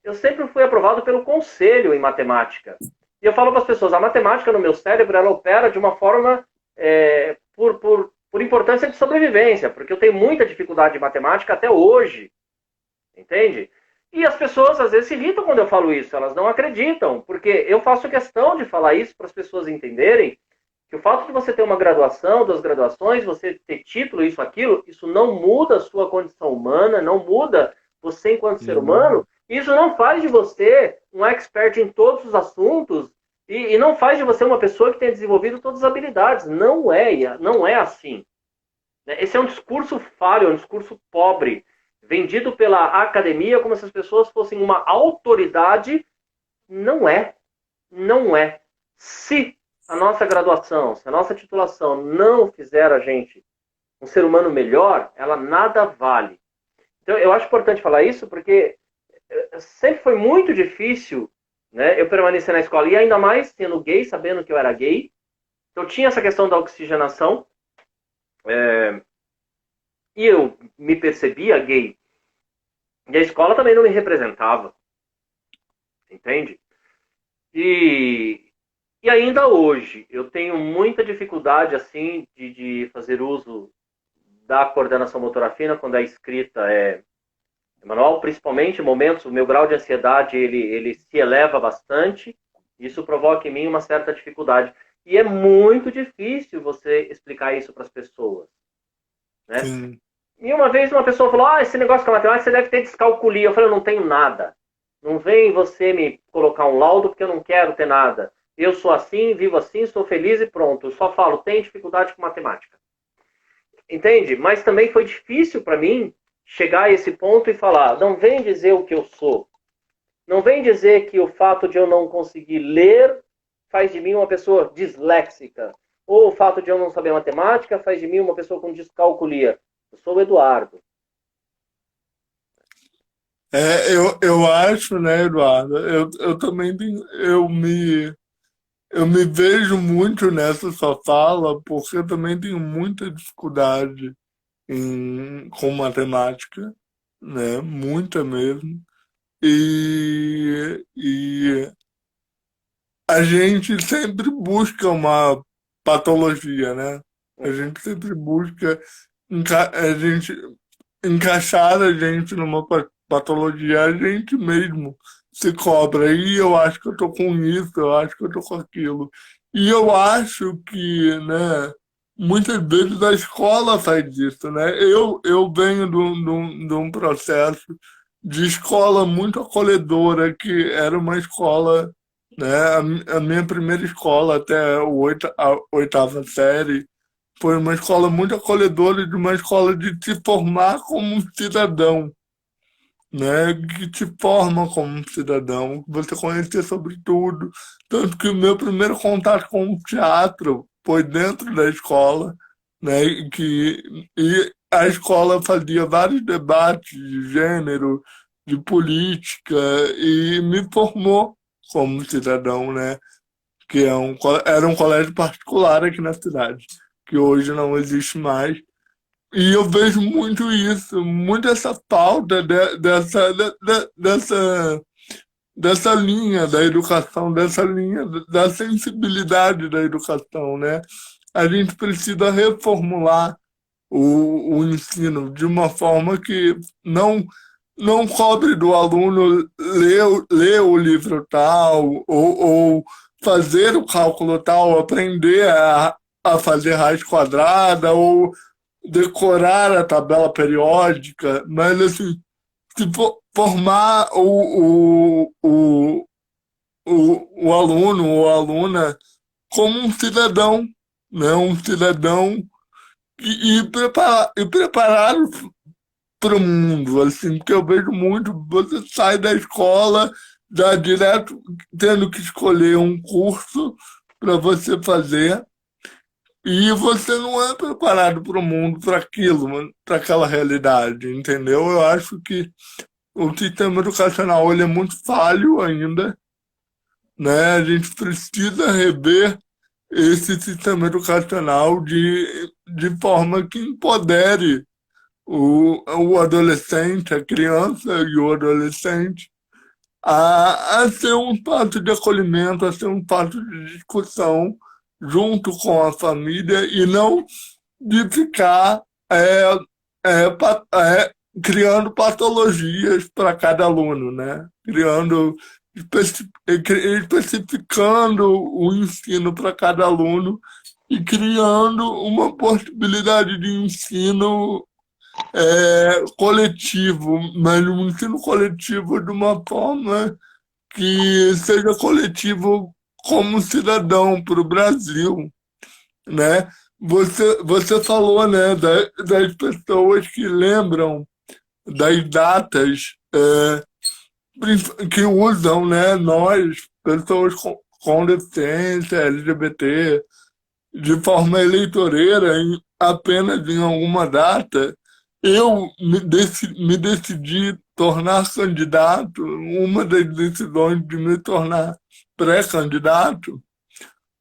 eu sempre fui aprovado pelo conselho em matemática. E eu falo para as pessoas, a matemática no meu cérebro, ela opera de uma forma por importância de sobrevivência, porque eu tenho muita dificuldade em matemática até hoje, entende? E as pessoas às vezes se irritam quando eu falo isso, elas não acreditam, porque eu faço questão de falar isso para as pessoas entenderem que o fato de você ter uma graduação, 2 graduações, você ter título, isso, aquilo, isso não muda a sua condição humana, não muda você enquanto ser Sim. humano, isso não faz de você um expert em todos os assuntos e não faz de você uma pessoa que tenha desenvolvido todas as habilidades. Não é assim. Esse é um discurso falho, é um discurso pobre, vendido pela academia como se as pessoas fossem uma autoridade. Não é. Não é. Se a nossa graduação, se a nossa titulação não fizer a gente um ser humano melhor, ela nada vale. Então, eu acho importante falar isso porque sempre foi muito difícil, né, eu permanecer na escola, e ainda mais sendo gay, sabendo que eu era gay. Então, tinha essa questão da oxigenação, e eu me percebia gay. E a escola também não me representava, entende? E, e ainda hoje, eu tenho muita dificuldade, assim, de fazer uso da coordenação motora fina quando a escrita é manual, principalmente em momentos, o meu grau de ansiedade, ele se eleva bastante, Isso provoca em mim uma certa dificuldade. E é muito difícil você explicar isso para as pessoas, né? sim. E uma vez uma pessoa falou, esse negócio com a matemática você deve ter descalculia. Eu falei, eu não tenho nada. Não vem você me colocar um laudo porque eu não quero ter nada. Eu sou assim, vivo assim, sou feliz e pronto. Eu só falo, tem dificuldade com matemática. Entende? Mas também foi difícil para mim chegar a esse ponto e falar, não vem dizer o que eu sou. Não vem dizer que o fato de eu não conseguir ler faz de mim uma pessoa disléxica. Ou o fato de eu não saber matemática faz de mim uma pessoa com descalculia. Eu sou o Eduardo. Eu acho, né, Eduardo, eu também tenho, eu me vejo muito nessa sua fala, porque eu também tenho muita dificuldade com matemática, né, muita mesmo, e a gente sempre busca uma patologia, né, a Uhum. gente sempre busca a gente encaixar a gente numa patologia, a gente mesmo se cobra. E eu acho que eu tô com isso, eu acho que eu tô com aquilo. E eu acho que, né, muitas vezes a escola faz isso, né? Eu venho de um processo de escola muito acolhedora, que era uma escola, né, a minha primeira escola até a oitava série, foi uma escola muito acolhedora, de uma escola de te formar como um cidadão, né? Que te forma como um cidadão, que você conhecer sobre tudo. Tanto que o meu primeiro contato com o teatro foi dentro da escola, né? E a escola fazia vários debates de gênero, de política, e me formou como cidadão, né? Que era um colégio particular aqui na cidade, que hoje não existe mais. E eu vejo muito isso, muito essa falta dessa linha da educação, dessa linha da sensibilidade da educação, né? A gente precisa reformular o ensino de uma forma que não cobre do aluno ler o livro tal, ou fazer o cálculo tal, aprender a fazer raiz quadrada, ou decorar a tabela periódica, mas assim, se formar o aluno ou a aluna como um cidadão, né? Um cidadão e preparado para o mundo, assim, porque eu vejo muito, você sai da escola já direto tendo que escolher um curso para você fazer, e você não é preparado para o mundo, para aquilo, para aquela realidade, entendeu? Eu acho que o sistema educacional ele é muito falho ainda, né? A gente precisa rever esse sistema educacional de forma que empodere o adolescente, a criança e o adolescente a ser um espaço de acolhimento, a ser um espaço de discussão junto com a família e não de ficar criando patologias para cada aluno, né? Especificando o ensino para cada aluno e criando uma possibilidade de ensino coletivo, mas um ensino coletivo de uma forma que seja coletivo como cidadão para o Brasil, né? Você falou, né, das pessoas que lembram das datas que usam, né, nós, pessoas com deficiência, LGBT, de forma eleitoreira, apenas em alguma data. Eu me decidi tornar candidato, uma das decisões de me tornar pré-candidato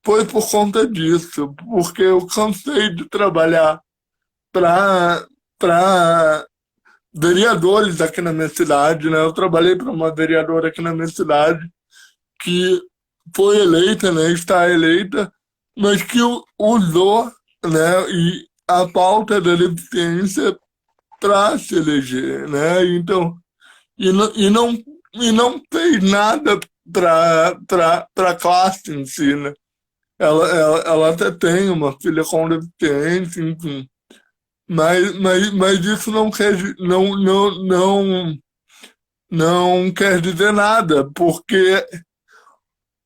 foi por conta disso, porque eu cansei de trabalhar para vereadores aqui na minha cidade, né? Eu trabalhei para uma vereadora aqui na minha cidade que foi eleita, né? Está eleita, mas que usou, né? E a pauta da deficiência para se eleger, né? Então, e não fez nada para a classe em si, né? Ela até tem uma filha com deficiência, enfim. Mas isso não quer, não quer dizer nada, porque,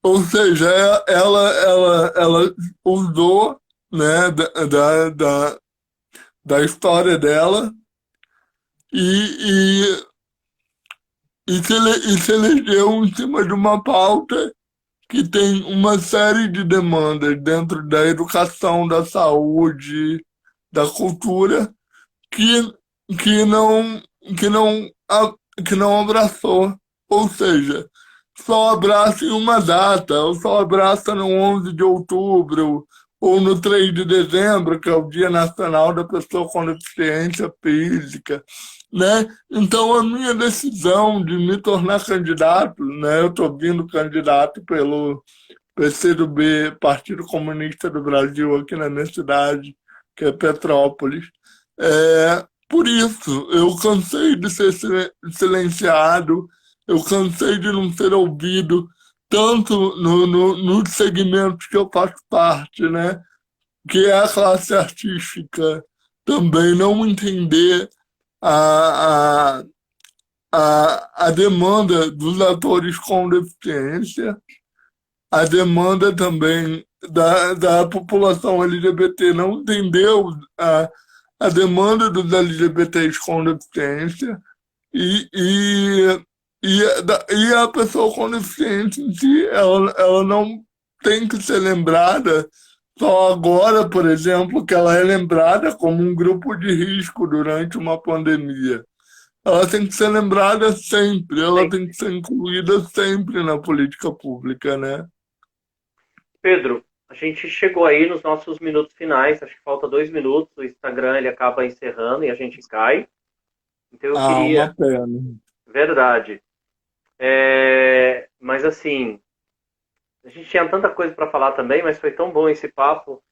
ou seja, ela usou, né, da história dela e, e se elegeu em cima de uma pauta que tem uma série de demandas dentro da educação, da saúde, da cultura, que, que não, que não, que não abraçou. Ou seja, só abraça em uma data, ou só abraça no 11 de outubro, ou no 3 de dezembro, que é o Dia Nacional da Pessoa com Deficiência Física, né? Então, a minha decisão de me tornar candidato, né? Eu estou vindo candidato pelo PCdoB, Partido Comunista do Brasil, aqui na minha cidade, que é Petrópolis. Por isso, eu cansei de ser silenciado, eu cansei de não ser ouvido, tanto nos segmentos que eu faço parte, né? Que é a classe artística, também não entender a, a demanda dos atores com deficiência, a demanda também da população LGBT não entendeu a demanda dos LGBTs com deficiência e, e, e a pessoa com deficiência em si, ela não tem que ser lembrada só agora, por exemplo, que ela é lembrada como um grupo de risco durante uma pandemia. Ela tem que ser lembrada sempre, ela Bem, tem que ser incluída sempre na política pública, né? Pedro, a gente chegou aí nos nossos minutos finais, acho que falta 2 minutos, o Instagram ele acaba encerrando e a gente cai. Então eu Ah, uma queria, pena. verdade, mas assim, a gente tinha tanta coisa para falar também, mas foi tão bom esse papo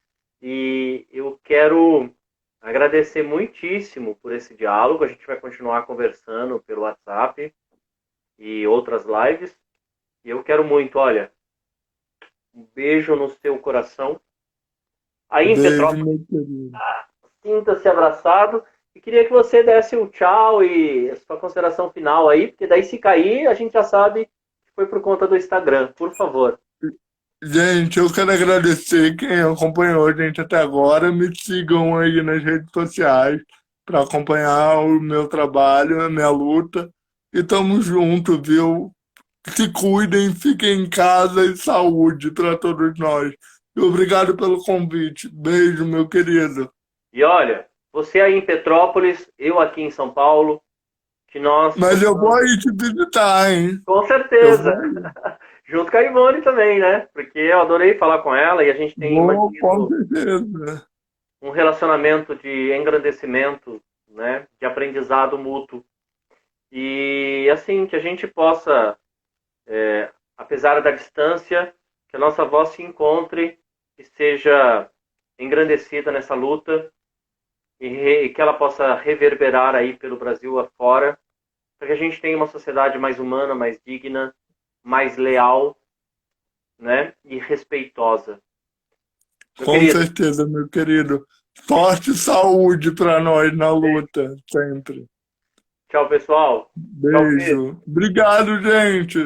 e eu quero agradecer muitíssimo por esse diálogo. A gente vai continuar conversando pelo WhatsApp e outras lives. E eu quero muito, olha, um beijo no seu coração. Aí em Beijo, Petrópolis, meu querido. sinta-se abraçado. E queria que você desse o tchau e a sua consideração final aí, porque daí se cair, a gente já sabe que foi por conta do Instagram. Por favor. Gente, eu quero agradecer quem acompanhou a gente até agora. Me sigam aí nas redes sociais para acompanhar o meu trabalho, a minha luta. E tamo junto, viu? Se cuidem, fiquem em casa e saúde para todos nós. E obrigado pelo convite. Beijo, meu querido. E olha, você aí em Petrópolis, eu aqui em São Paulo, que nós Mas eu vou possamos, aí te visitar, hein? com Eu certeza, vou aí. junto com a Ivone também, né? Porque eu adorei falar com ela e a gente tem Vou, com mantido certeza. um relacionamento de engrandecimento, né? De aprendizado mútuo. E assim, que a gente possa, apesar da distância, que a nossa voz se encontre e seja engrandecida nessa luta e que ela possa reverberar aí pelo Brasil afora, para que a gente tenha uma sociedade mais humana, mais digna, mais leal, né? E respeitosa. Meu Com querido, certeza, meu querido. Sorte e saúde para nós na luta, sempre. tchau, pessoal. Tchau, Pedro. Beijo. Obrigado, gente.